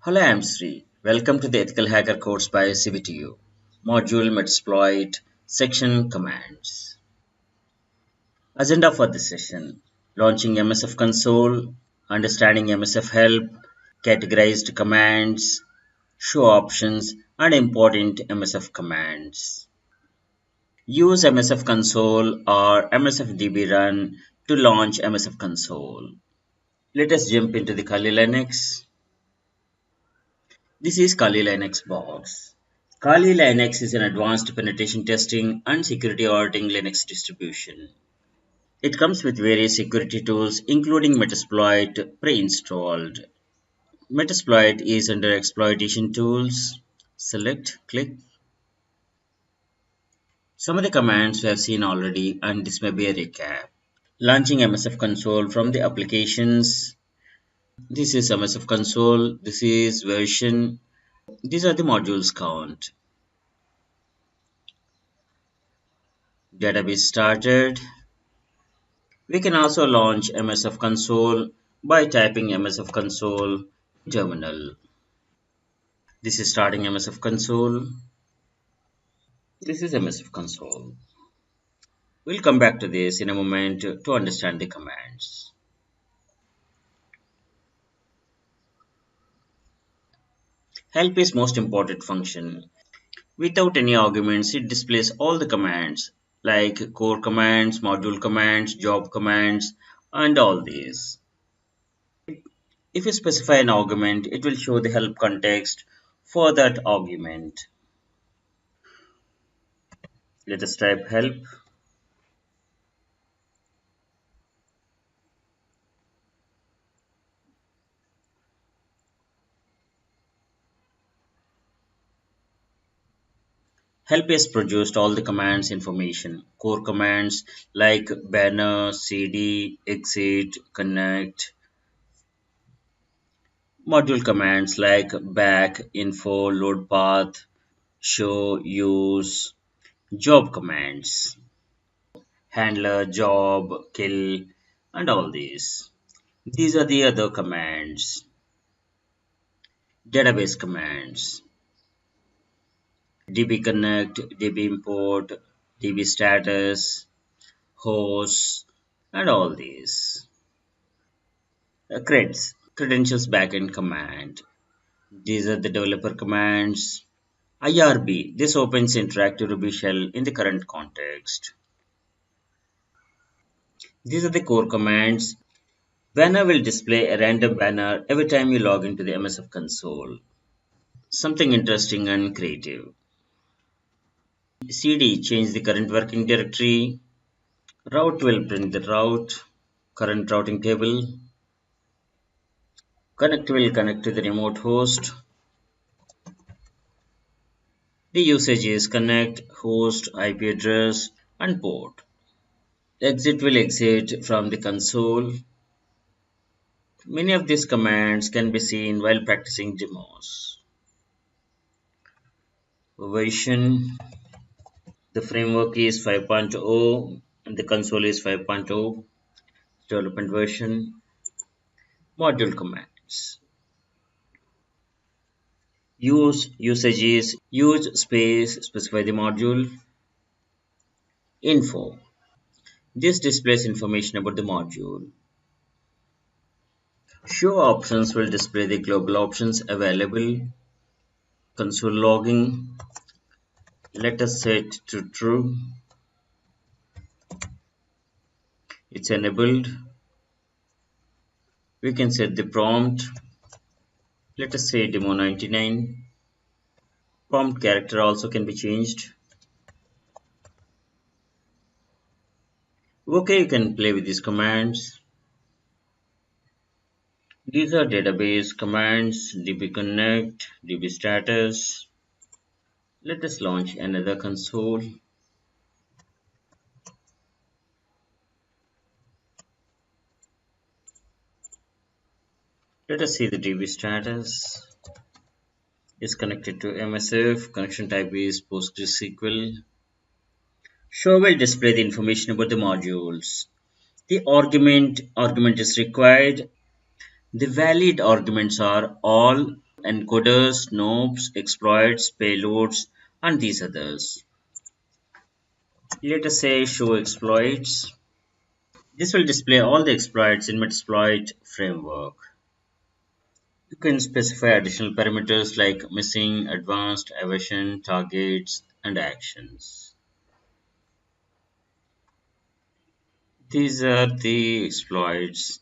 Hello, I'm Sri. Welcome to the Ethical Hacker course by CBTU. Module Metasploit Section Commands. Agenda for this session: launching Msfconsole, understanding MSF help, categorized commands, show options, and important MSF commands. Use Msfconsole or MSFDB run to launch Msfconsole. Let us jump into the Kali Linux. This is Kali Linux box. Kali Linux is an advanced penetration testing and security auditing Linux distribution. It comes with various security tools including Metasploit pre-installed. Metasploit is under exploitation tools. Select, click. Some of the commands we have seen already and this may be a recap. Launching MSF console from the applications. This is MSF console. This is version. These are the modules count. Database started. We can also launch Msfconsole by typing Msfconsole terminal. This is starting Msfconsole. This is Msfconsole. We'll come back to this in a moment to understand the commands. Help is most important function. Without any arguments, it displays all the commands like core commands, module commands, job commands, and all these. If you specify an argument, it will show the help context for that argument. Let us type help. Help has produced all the commands information. Core commands like banner, cd, exit, connect. Module commands like back, info, load path, show, use. Job commands, handler, job, kill, and all these. These are the other commands. Database commands. db connect, db import, db status, hosts, and all these. Creds, credentials backend command. These are the developer commands. IRB, this opens interactive Ruby shell in the current context. These are the core commands. Banner will display a random banner every time you log into the MSF console. Something interesting and creative. cd, change the current working directory. Route will print the route, current routing table. Connect will connect to the remote host. The usage is connect, host, IP address, and port. Exit will exit from the console. Many of these commands can be seen while practicing demos. Version. The framework is 5.0 and the console is 5.0. Development version. Module commands. Usage is use space, specify the module. Info. This displays information about the module. Show options will display the global options available. Console logging. Let us set to true. It's enabled. We can set the prompt. Let us say demo 99. Prompt character also can be changed. Okay, you can play with these commands. These are database commands, db connect, db status. Let us launch another console. Let us see the db status. Is connected to MSF. Connection type is PostgreSQL. Show will display the information about the modules. The argument is required. The valid arguments are all encoders, knobs, exploits, payloads, and these others. Let us say show exploits. This will display all the exploits in Metasploit framework. You can specify additional parameters like missing, advanced, evasion, targets, and actions. These are the exploits.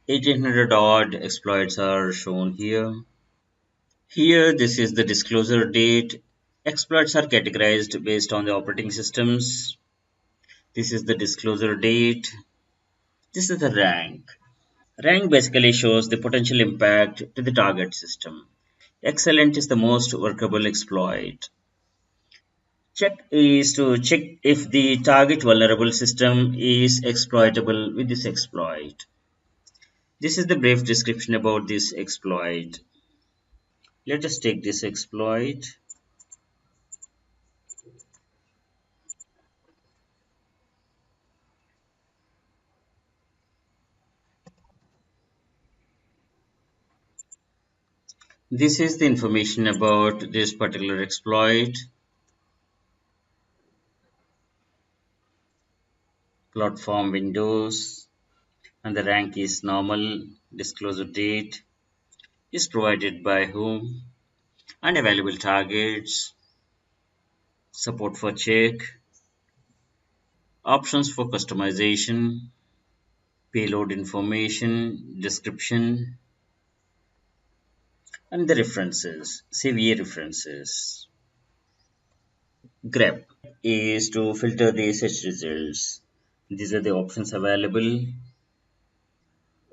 1800 odd exploits are shown here. Here, this is the disclosure date. Exploits are categorized based on the operating systems. This is the disclosure date. This is the rank. Rank basically shows the potential impact to the target system. Excellent is the most workable exploit. Check is to check if the target vulnerable system is exploitable with this exploit. This is the brief description about this exploit. Let us take this exploit. This is the information about this particular exploit. Platform windows and the rank is normal. Disclosure date is provided by whom and available targets. Support for check. Options for customization. Payload information. Description and the references. CVE references. grep is to filter the search results. These are the options available.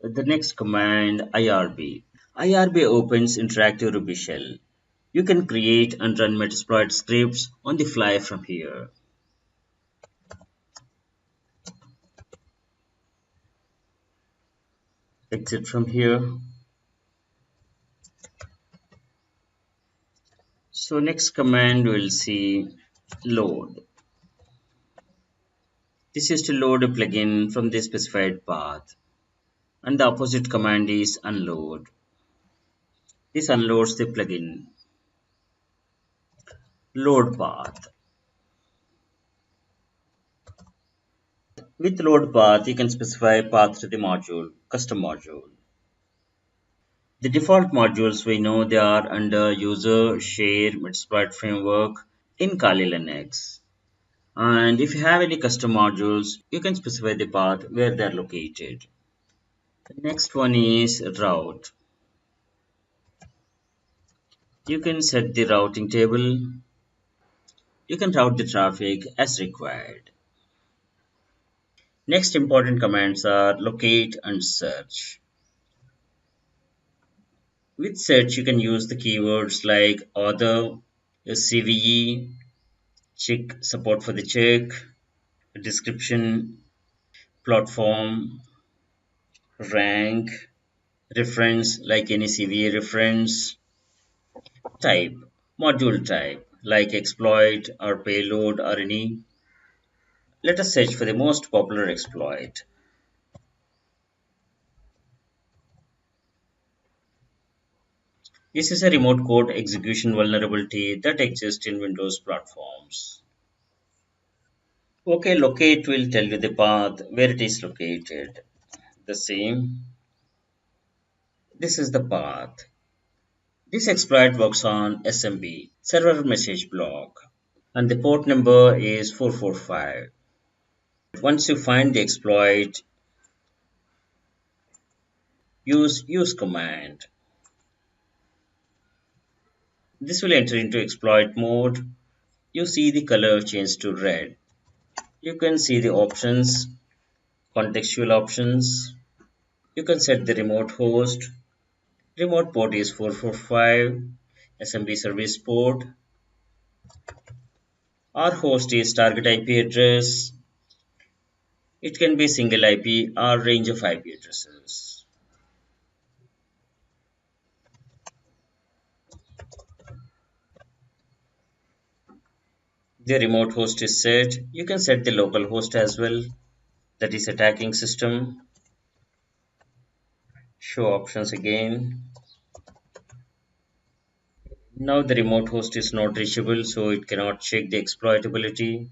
The next command IRB. IRB opens interactive Ruby shell. You can create and run Metasploit scripts on the fly from here. Exit from here. So next command we'll see load. This is to load a plugin from the specified path. And the opposite command is unload. This unloads the plugin. Load path. With load path, you can specify path to the module, custom module. The default modules we know they are under user, share, metasploit-framework in Kali Linux. And if you have any custom modules, you can specify the path where they are located. The next one is route. You can set the routing table. You can route the traffic as required. Next important commands are locate and search. With search, you can use the keywords like author, CVE, check support for the check, description, platform, rank, reference like any CVE reference, type, module type like exploit or payload or any. Let us search for the most popular exploit. This is a remote code execution vulnerability that exists in Windows platforms. Okay, locate will tell you the path where it is located. The same. This is the path. This exploit works on SMB, server message block, and the port number is 445. Once you find the exploit, use command. This will enter into exploit mode. You see the color change to red. You can see the options, contextual options. You can set the remote host. Remote port is 445. SMB service port. Our host is target IP address. It can be single IP or range of IP addresses. The remote host is set. You can set the local host as well, that is attacking system. Show options again. Now the remote host is not reachable, so it cannot check the exploitability.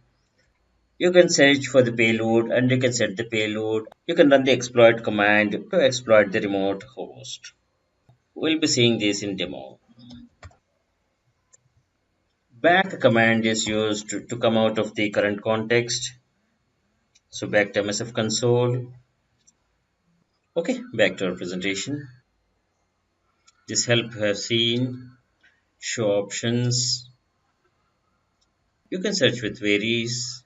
You can search for the payload and you can set the payload. You can run the exploit command to exploit the remote host. We'll be seeing this in demo. Back command is used to come out of the current context. So back to Msfconsole. Okay, back to our presentation. This help have seen show options. You can search with Whereis.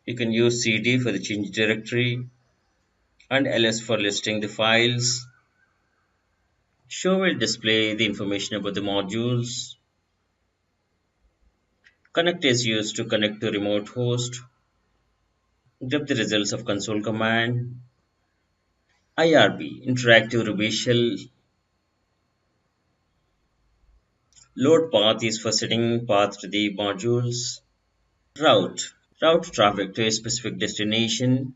You can use cd for the change directory and ls for listing the files. Show will display the information about the modules. Connect is used to connect to remote host. Grep the results of console command. IRB, interactive reversal. Load path is for setting path to the modules. Route, route traffic to a specific destination.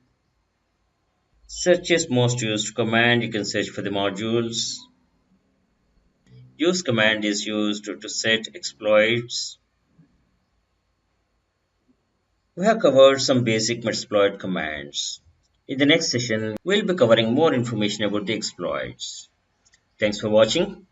Search is most used command. You can search for the modules. Use command is used to set exploits. We have covered some basic metasploit commands. In the next session, we'll be covering more information about the exploits. Thanks for watching.